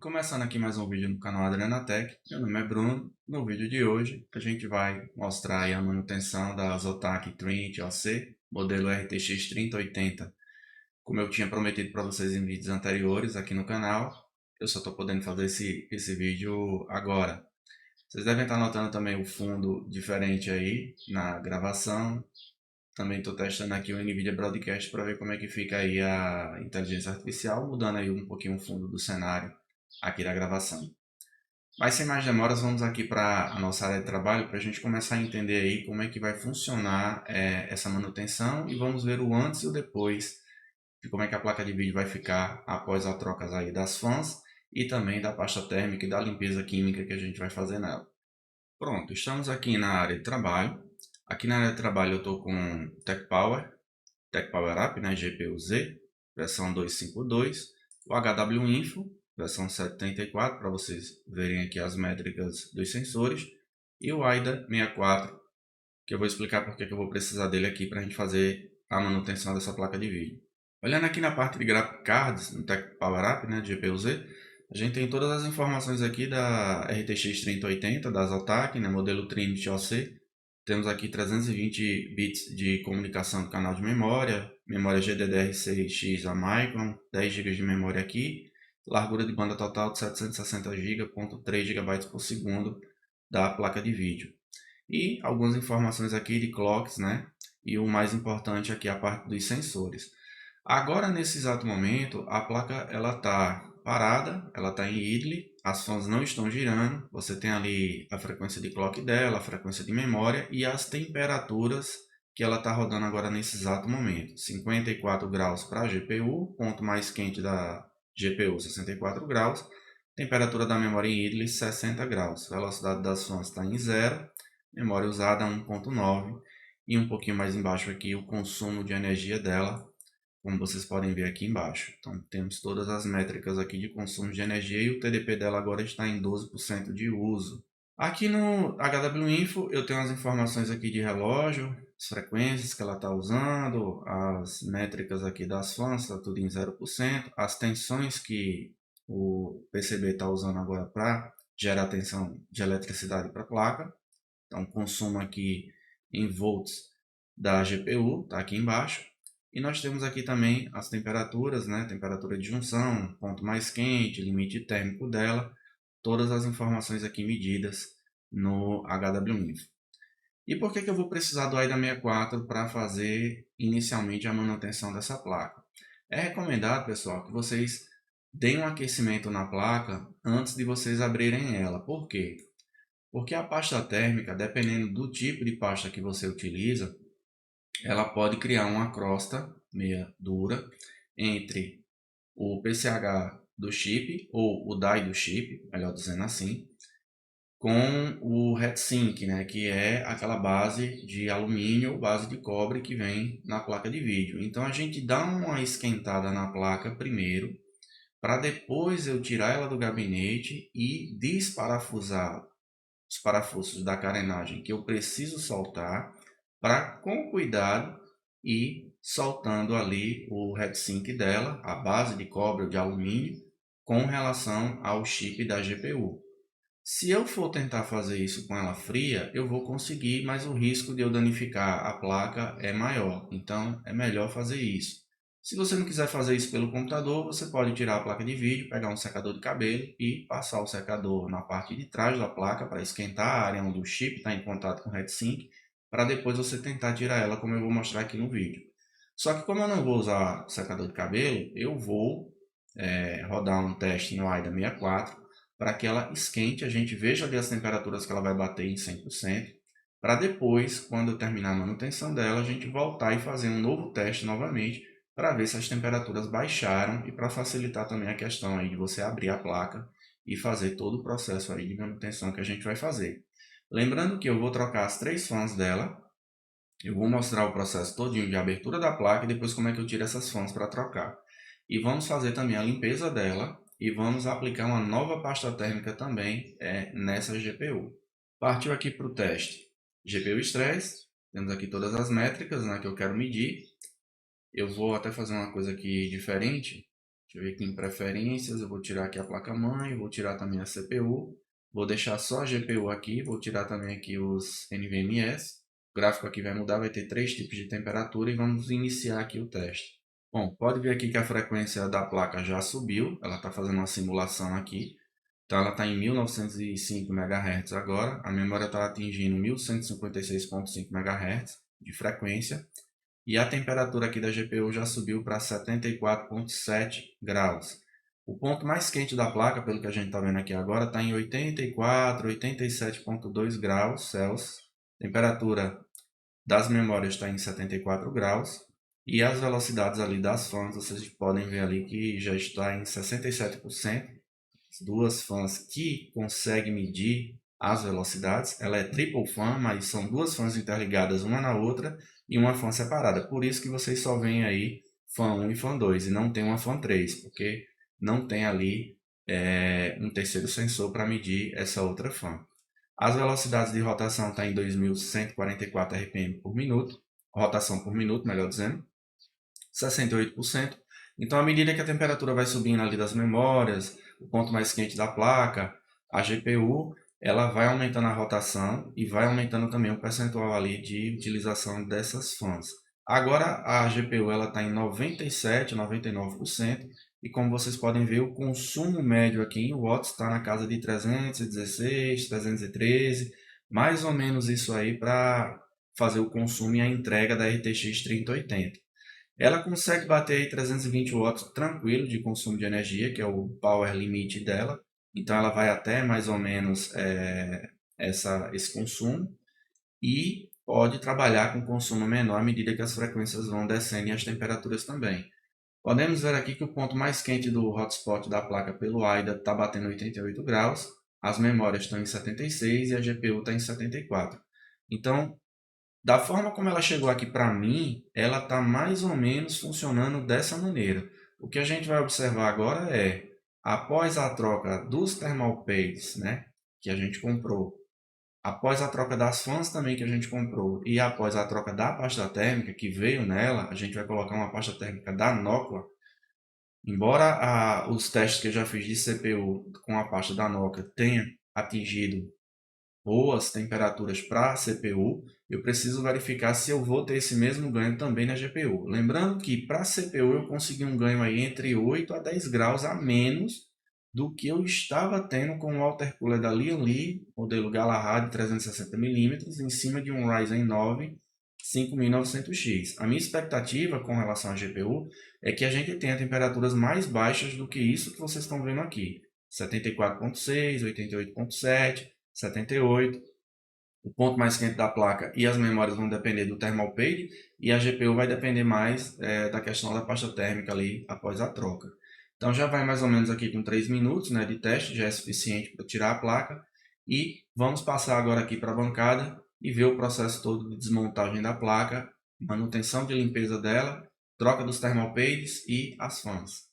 Começando aqui mais um vídeo no canal Adrenatec, meu nome é Bruno. No vídeo de hoje a gente vai mostrar aí a manutenção da Zotac Trinity OC, modelo RTX 3080. Como eu tinha prometido para vocês em vídeos anteriores aqui no canal, eu só estou podendo fazer esse vídeo agora. Vocês devem estar notando também o fundo diferente aí na gravação. Também estou testando aqui o NVIDIA Broadcast para ver como é que fica aí a inteligência artificial, mudando aí um pouquinho o fundo do cenário aqui da gravação. Mas sem mais demoras, vamos aqui para a nossa área de trabalho para a gente começar a entender aí como é que vai funcionar essa manutenção e vamos ver o antes e o depois de como é que a placa de vídeo vai ficar após a troca aí das fãs e também da pasta térmica e da limpeza química que a gente vai fazer nela. Pronto, estamos aqui na área de trabalho. Aqui na área de trabalho eu estou com Tech Power Up, né, GPU-Z, versão 252, o HW Info, versão 734, para vocês verem aqui as métricas dos sensores, e o AIDA 64, que eu vou explicar porque que eu vou precisar dele aqui para a gente fazer a manutenção dessa placa de vídeo. Olhando aqui na parte de Graphic Cards, no Tech Power Up, né, de GPU-Z, a gente tem todas as informações aqui da RTX 3080, da Zotac, né, modelo Trinity OC. Temos aqui 320 bits de comunicação do canal de memória, memória GDDR6X a Micron, 10 GB de memória aqui, largura de banda total de 760 GB, 3 GB por segundo da placa de vídeo. E algumas informações aqui de clocks, né? E o mais importante aqui a parte dos sensores. Agora, nesse exato momento, a placa ela está parada, ela está em idle, as fãs não estão girando, você tem ali a frequência de clock dela, a frequência de memória e as temperaturas que ela está rodando agora nesse exato momento. 54 graus para a GPU, ponto mais quente da GPU 64 graus, temperatura da memória em idle 60 graus, velocidade das fãs está em zero, memória usada 1.9 e um pouquinho mais embaixo aqui o consumo de energia dela, como vocês podem ver aqui embaixo. Então temos todas as métricas aqui de consumo de energia e o TDP dela agora está em 12% de uso. Aqui no HW Info eu tenho as informações aqui de relógio, as frequências que ela está usando, as métricas aqui das fãs, está tudo em 0%, as tensões que o PCB está usando agora para gerar tensão de eletricidade para a placa. Então consumo aqui em volts da GPU, está aqui embaixo. E nós temos aqui também as temperaturas, né? Temperatura de junção, ponto mais quente, limite térmico dela, todas as informações aqui medidas no HW-Info. E por que eu vou precisar do AIDA 64 para fazer inicialmente a manutenção dessa placa? É recomendado, pessoal, que vocês deem um aquecimento na placa antes de vocês abrirem ela. Por quê? Porque a pasta térmica, dependendo do tipo de pasta que você utiliza, ela pode criar uma crosta meia dura entre o PCH do chip, ou o die do chip, melhor dizendo assim, com o heatsink, né, que é aquela base de alumínio ou base de cobre que vem na placa de vídeo. Então a gente dá uma esquentada na placa primeiro, para depois eu tirar ela do gabinete e desparafusar os parafusos da carenagem que eu preciso soltar, para com cuidado ir soltando ali o heatsink dela, a base de cobre ou de alumínio, com relação ao chip da GPU. Se eu for tentar fazer isso com ela fria, eu vou conseguir, mas o risco de eu danificar a placa é maior. Então é melhor fazer isso. Se você não quiser fazer isso pelo computador, você pode tirar a placa de vídeo, pegar um secador de cabelo e passar o secador na parte de trás da placa para esquentar a área onde o chip está em contato com o heatsink, para depois você tentar tirar ela, como eu vou mostrar aqui no vídeo. Só que como eu não vou usar secador de cabelo, eu vou rodar um teste no AIDA 64 para que ela esquente, a gente veja ali as temperaturas que ela vai bater em 100%, para depois, quando eu terminar a manutenção dela, a gente voltar e fazer um novo teste novamente, para ver se as temperaturas baixaram e para facilitar também a questão aí de você abrir a placa e fazer todo o processo aí de manutenção que a gente vai fazer. Lembrando que eu vou trocar as três fãs dela, eu vou mostrar o processo todinho de abertura da placa e depois como é que eu tiro essas fãs para trocar. E vamos fazer também a limpeza dela e vamos aplicar uma nova pasta térmica também nessa GPU. Partiu aqui para o teste. GPU Stress, temos aqui todas as métricas, né, que eu quero medir. Eu vou até fazer uma coisa aqui diferente. Deixa eu ver aqui em preferências, eu vou tirar aqui a placa-mãe, vou tirar também a CPU, vou deixar só a GPU aqui, vou tirar também aqui os NVMEs. O gráfico aqui vai mudar, vai ter 3 tipos de temperatura e vamos iniciar aqui o teste. Bom, pode ver aqui que a frequência da placa já subiu, ela está fazendo uma simulação aqui. Então ela está em 1905 MHz agora, a memória está atingindo 1156,5 MHz de frequência. E a temperatura aqui da GPU já subiu para 74,7 graus. O ponto mais quente da placa, pelo que a gente está vendo aqui agora, está em 84, 87,2 graus Celsius. Temperatura das memórias está em 74 graus. E as velocidades ali das fãs, vocês podem ver ali que já está em 67%. As duas fãs que conseguem medir as velocidades. Ela é triple fan, mas são duas fãs interligadas uma na outra e uma fan separada. Por isso que vocês só veem aí fan 1 e fan 2 e não tem uma fan 3, porque não tem ali um terceiro sensor para medir essa outra fan. As velocidades de rotação estão em 2.144 RPM por minuto, rotação por minuto, melhor dizendo, 68%. Então, à medida que a temperatura vai subindo ali das memórias, o ponto mais quente da placa, a GPU, ela vai aumentando a rotação e vai aumentando também o percentual ali de utilização dessas fãs. Agora a GPU ela está em 97, 99% e como vocês podem ver o consumo médio aqui em watts está na casa de 316, 313, mais ou menos isso aí para fazer o consumo e a entrega da RTX 3080. Ela consegue bater aí 320 watts tranquilo de consumo de energia, que é o power limit dela. Então ela vai até mais ou menos esse consumo e pode trabalhar com consumo menor à medida que as frequências vão descendo e as temperaturas também. Podemos ver aqui que o ponto mais quente do hotspot da placa pelo AIDA está batendo 88 graus, as memórias estão em 76 e a GPU está em 74. Então, da forma como ela chegou aqui para mim, ela está mais ou menos funcionando dessa maneira. O que a gente vai observar agora é, após a troca dos thermal pads, né, que a gente comprou, após a troca das fãs também que a gente comprou e após a troca da pasta térmica que veio nela, a gente vai colocar uma pasta térmica da Nokia. Embora os testes que eu já fiz de CPU com a pasta da Nokia tenham atingido boas temperaturas para a CPU, eu preciso verificar se eu vou ter esse mesmo ganho também na GPU. Lembrando que para a CPU eu consegui um ganho aí entre 8 a 10 graus a menos do que eu estava tendo com o water cooler da Lian-Li, modelo Galahad 360mm, em cima de um Ryzen 9 5900X. A minha expectativa com relação à GPU é que a gente tenha temperaturas mais baixas do que isso que vocês estão vendo aqui. 74.6, 88.7, 78. O ponto mais quente da placa e as memórias vão depender do thermal pad e a GPU vai depender mais da questão da pasta térmica ali após a troca. Então já vai mais ou menos aqui com 3 minutos, né, de teste, já é suficiente para tirar a placa. E vamos passar agora aqui para a bancada e ver o processo todo de desmontagem da placa, manutenção de limpeza dela, troca dos thermal pads e as fãs.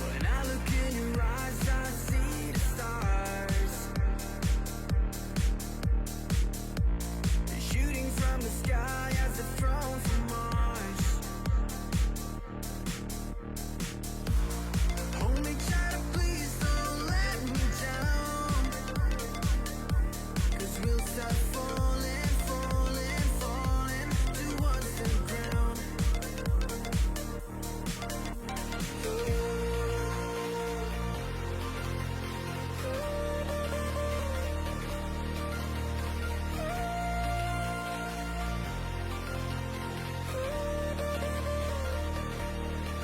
When I look in your eyes, I see the stars shooting from the sky as if thrown from Mars. Hold me tight, please don't let me down, 'cause we'll start falling, falling, falling towards the ground.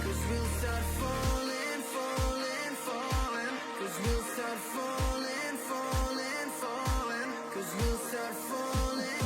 Cause we'll start falling, falling, falling. Cause we'll start falling, falling, falling. Cause we'll start falling.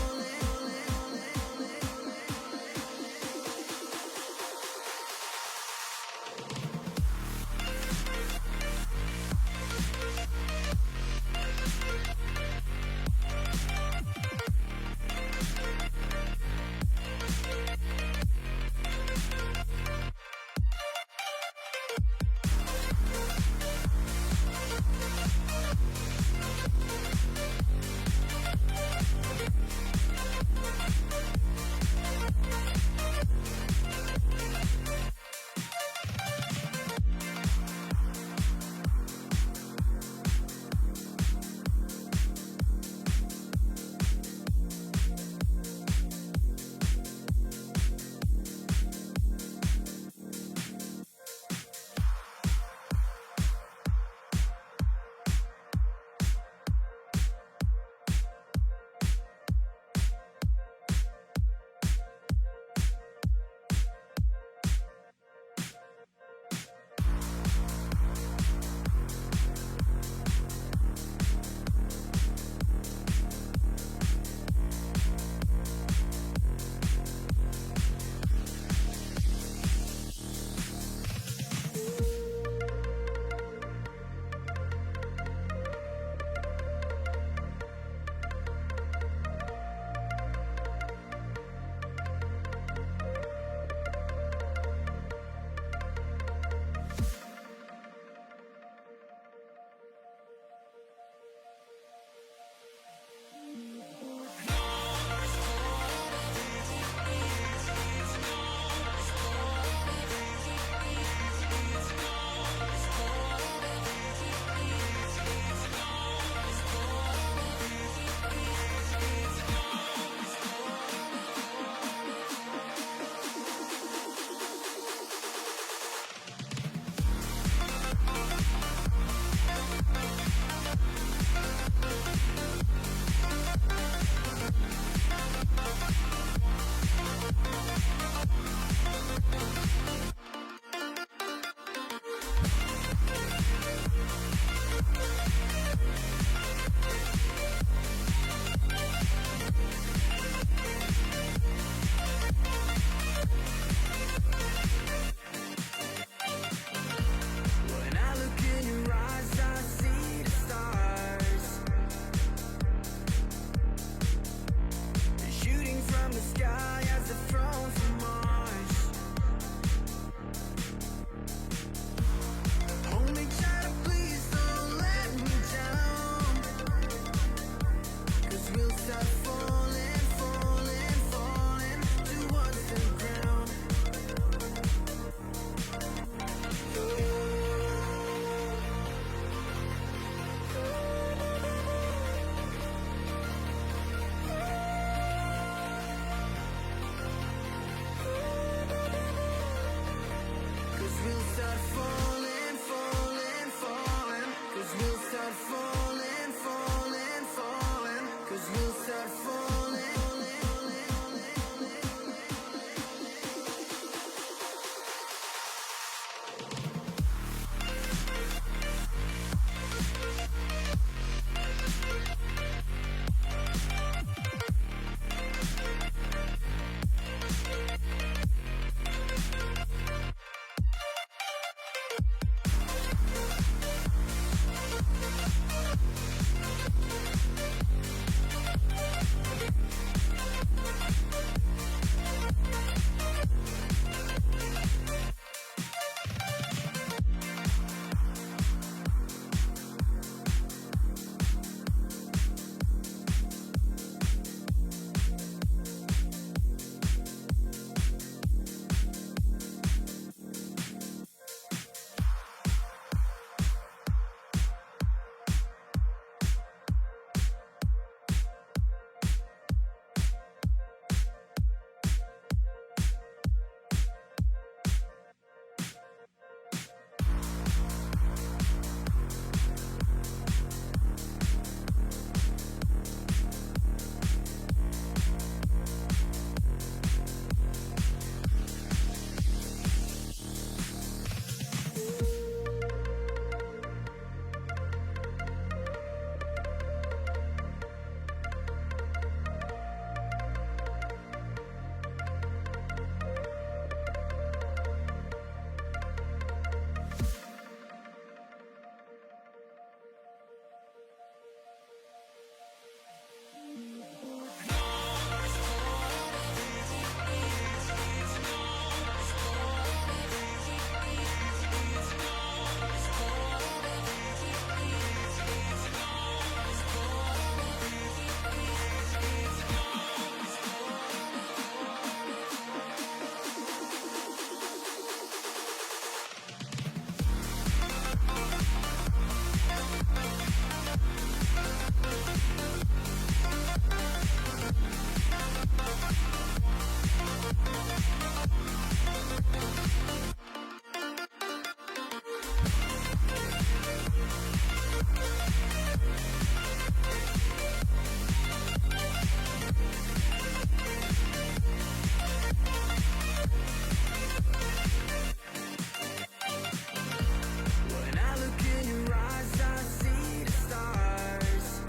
When I look in your eyes, I see the stars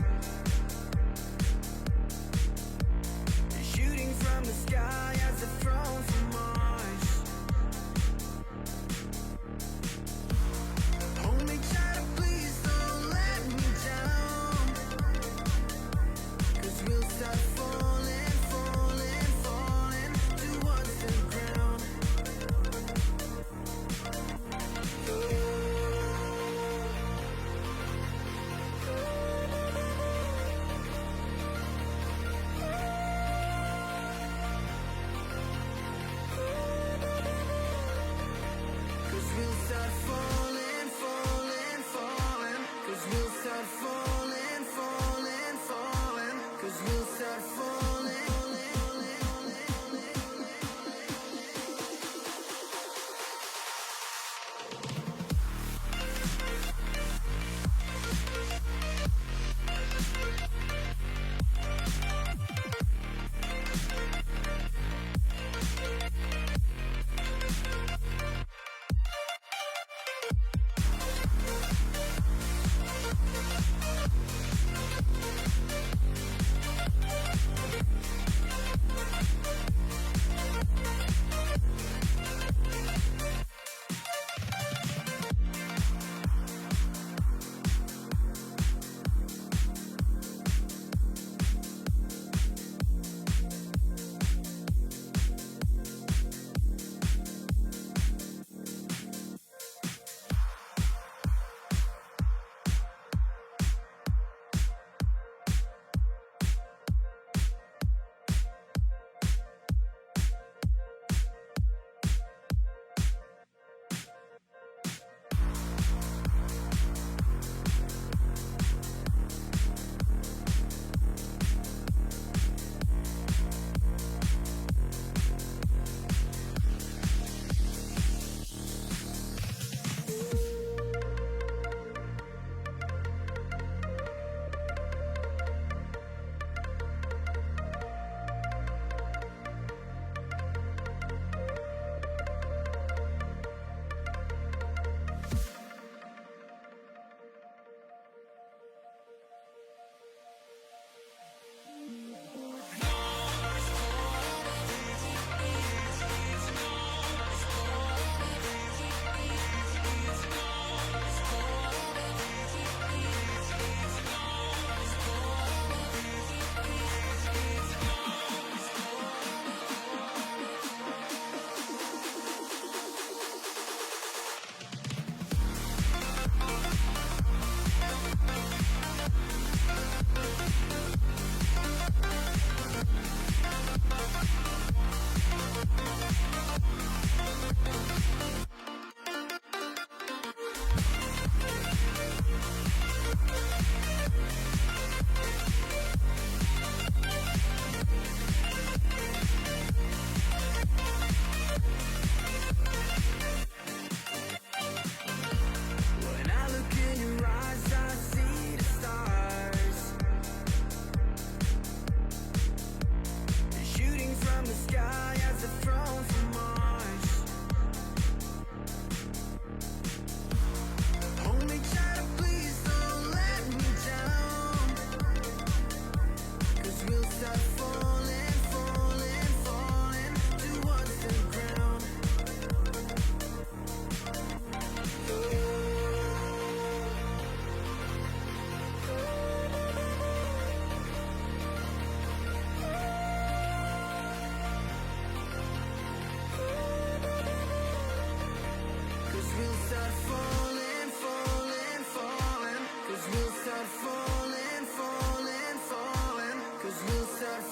shooting from the sky as if thrown from Mars. Hold me tight, please don't let me down, 'cause we'll start falling, falling, falling towards the ground. Cause we'll start falling, falling, falling. Cause we'll start falling, falling, falling. Cause we'll start falling.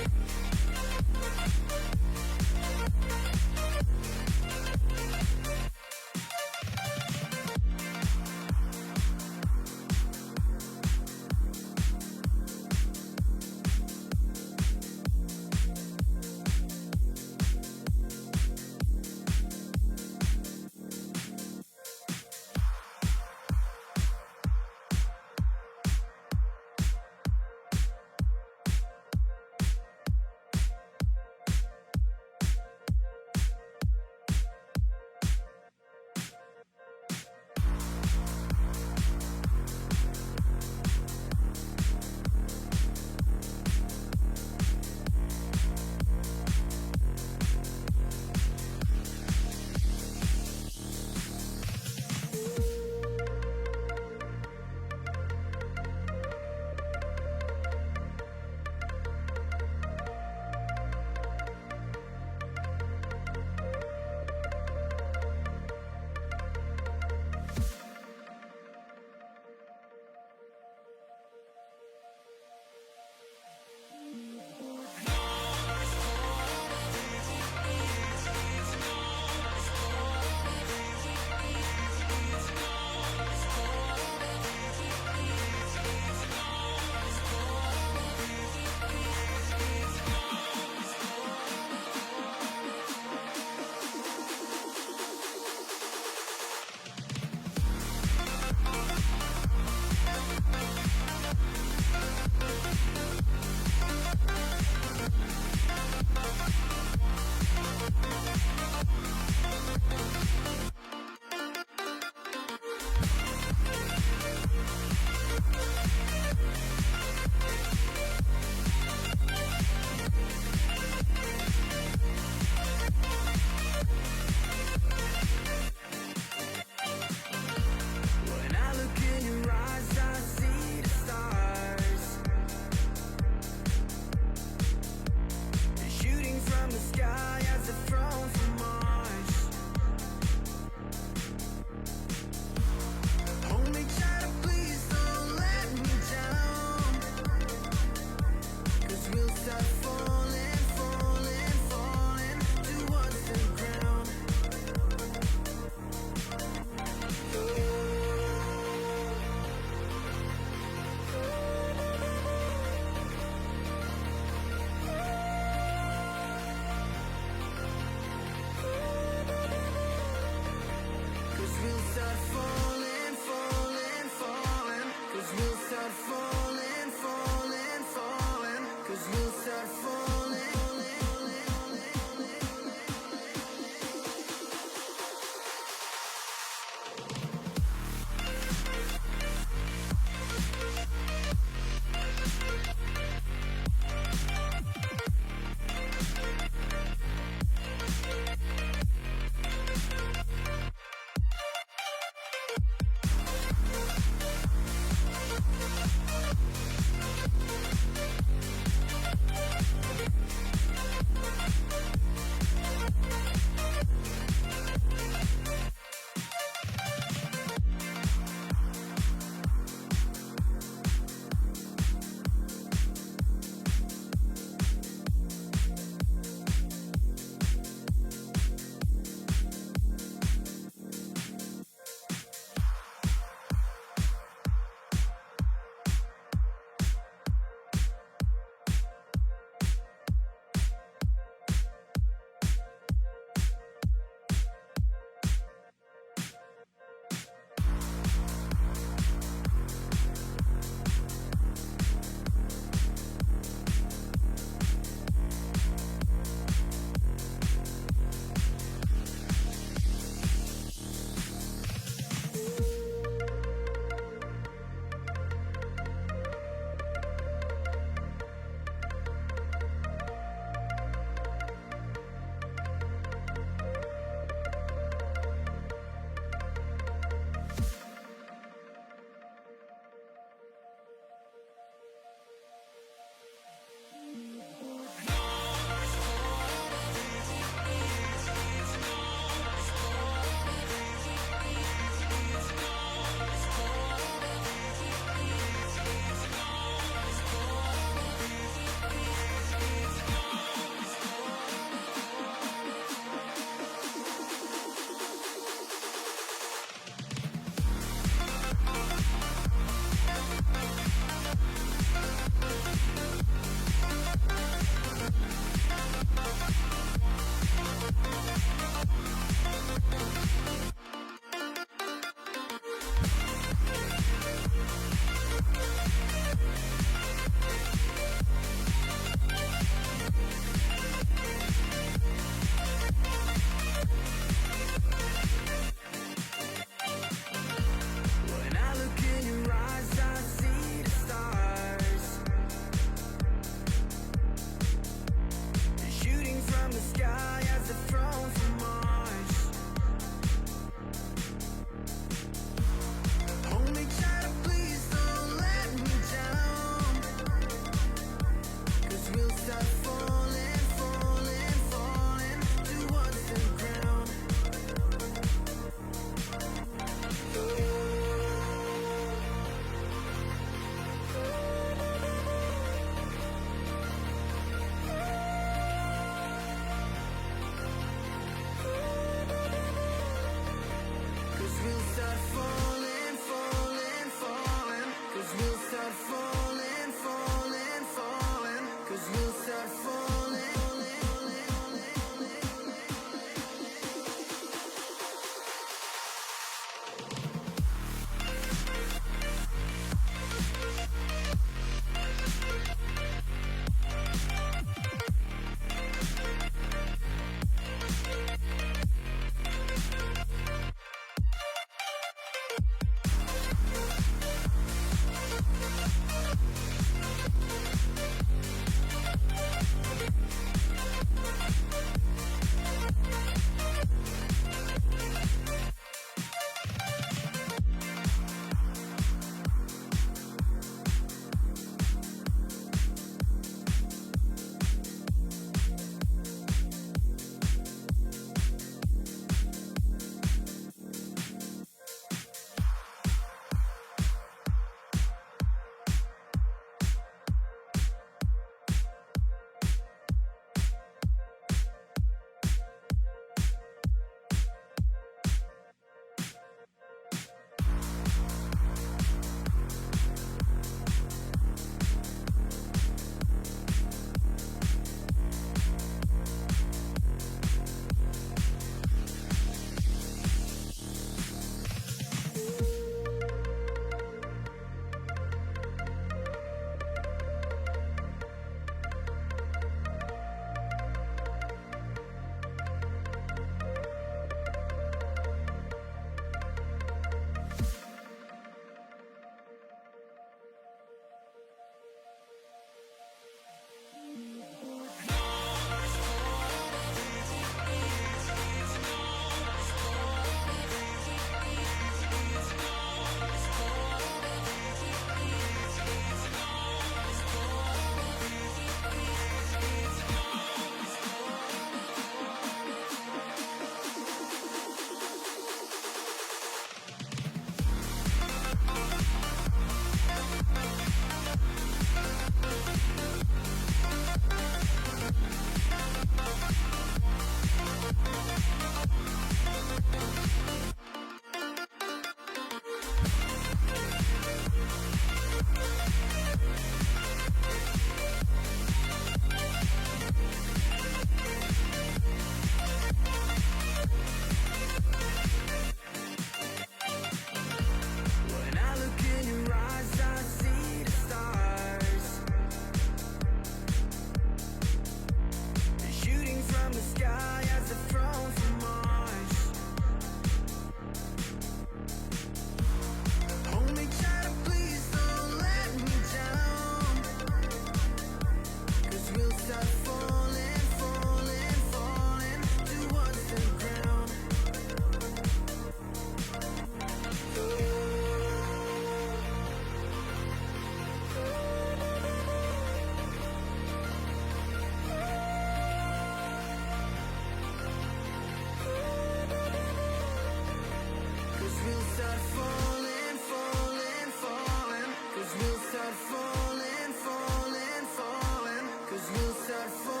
start falling, falling, falling. 'Cause we'll start falling, falling, falling. 'Cause we'll start falling.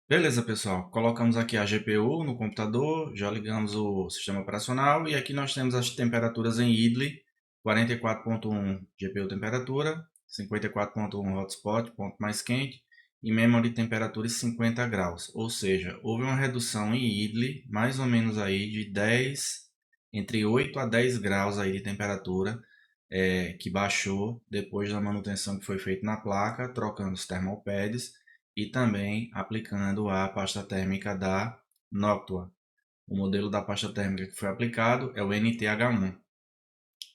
Beleza, pessoal. Colocamos aqui a GPU no computador, já ligamos o sistema operacional e aqui nós temos as temperaturas em idle, 44.1 GPU temperatura, 54.1 hotspot, ponto mais quente, e memory temperatura 50 graus. Ou seja, houve uma redução em idle, mais ou menos aí de 10, entre 8 a 10 graus aí de temperatura, que baixou depois da manutenção que foi feita na placa, trocando os thermal pads e também aplicando a pasta térmica da Noctua. O modelo da pasta térmica que foi aplicado é o NTH1.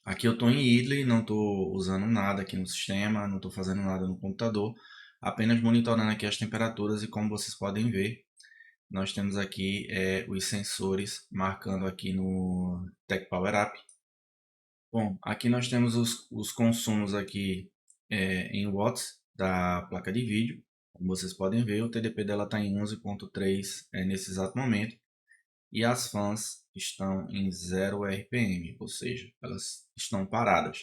Aqui eu estou em idle, não estou usando nada aqui no sistema, não estou fazendo nada no computador, apenas monitorando aqui as temperaturas e como vocês podem ver, nós temos aqui os sensores marcando aqui no Tech Power Up. Bom, aqui nós temos os consumos aqui em watts da placa de vídeo. Como vocês podem ver, o TDP dela está em 11.3 nesse exato momento. E as fãs estão em 0 RPM, ou seja, elas estão paradas.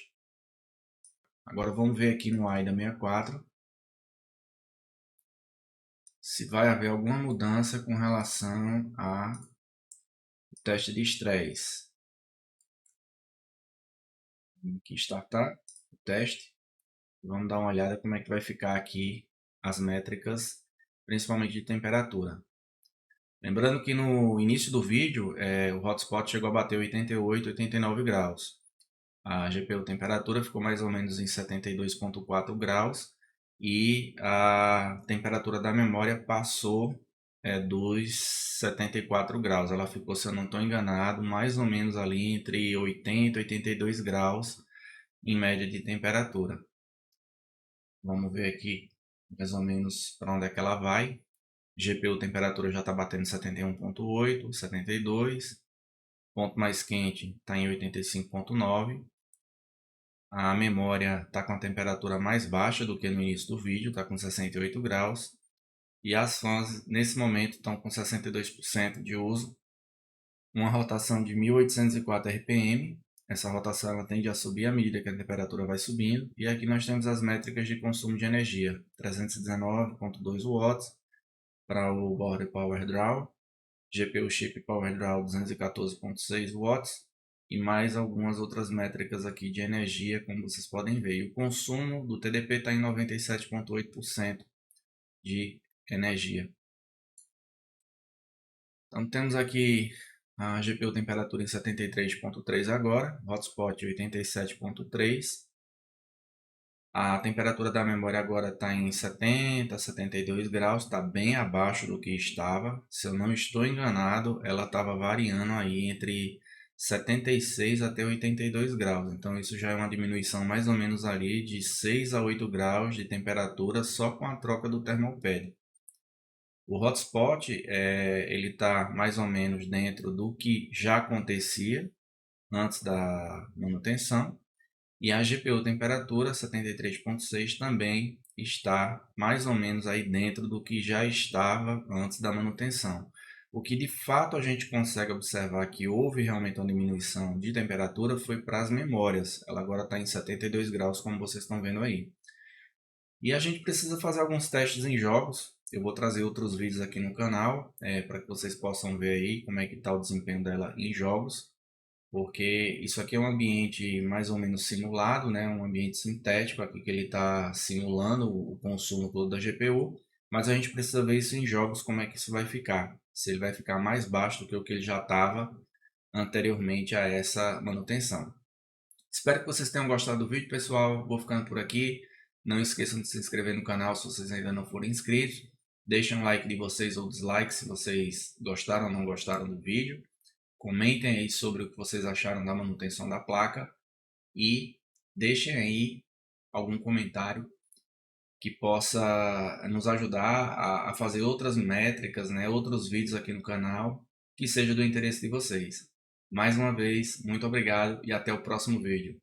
Agora vamos ver aqui no AIDA 64 se vai haver alguma mudança com relação ao teste de estresse. Vamos aqui startar o teste. Vamos dar uma olhada como é que vai ficar aqui as métricas, principalmente de temperatura. Lembrando que no início do vídeo, o hotspot chegou a bater 88, 89 graus. A GPU temperatura ficou mais ou menos em 72.4 graus e a temperatura da memória passou dos 74 graus. Ela ficou, se eu não estou enganado, mais ou menos ali entre 80 e 82 graus em média de temperatura. Vamos ver aqui mais ou menos para onde é que ela vai. GPU temperatura já está batendo 71.8, 72. Ponto mais quente está em 85.9. A memória está com a temperatura mais baixa do que no início do vídeo, está com 68 graus. E as fãs nesse momento estão com 62% de uso. Uma rotação de 1804 RPM. Essa rotação ela tende a subir à medida que a temperatura vai subindo. E aqui nós temos as métricas de consumo de energia. 319.2 watts para o Board Power Draw. GPU Chip Power Draw 214.6 watts. E mais algumas outras métricas aqui de energia, como vocês podem ver. E o consumo do TDP está em 97.8% de energia. Então temos aqui a GPU temperatura em 73.3 agora, hotspot 87.3. A temperatura da memória agora está em 70, 72 graus, está bem abaixo do que estava. Se eu não estou enganado, ela estava variando aí entre 76 até 82 graus. Então isso já é uma diminuição mais ou menos ali de 6 a 8 graus de temperatura só com a troca do thermal pad. O hotspot ele está mais ou menos dentro do que já acontecia antes da manutenção. E a GPU temperatura 73.6 também está mais ou menos aí dentro do que já estava antes da manutenção. O que de fato a gente consegue observar que houve realmente uma diminuição de temperatura foi para as memórias. Ela agora está em 72 graus, como vocês estão vendo aí. E a gente precisa fazer alguns testes em jogos. Eu vou trazer outros vídeos aqui no canal, para que vocês possam ver aí como é que está o desempenho dela em jogos. Porque isso aqui é um ambiente mais ou menos simulado, né? Um ambiente sintético aqui que ele está simulando o consumo todo da GPU. Mas a gente precisa ver isso em jogos, como é que isso vai ficar. Se ele vai ficar mais baixo do que o que ele já estava anteriormente a essa manutenção. Espero que vocês tenham gostado do vídeo, pessoal. Vou ficando por aqui. Não esqueçam de se inscrever no canal se vocês ainda não forem inscritos. Deixem um like de vocês ou dislike se vocês gostaram ou não gostaram do vídeo. Comentem aí sobre o que vocês acharam da manutenção da placa. E deixem aí algum comentário que possa nos ajudar a fazer outras métricas, né, outros vídeos aqui no canal que seja do interesse de vocês. Mais uma vez, muito obrigado e até o próximo vídeo.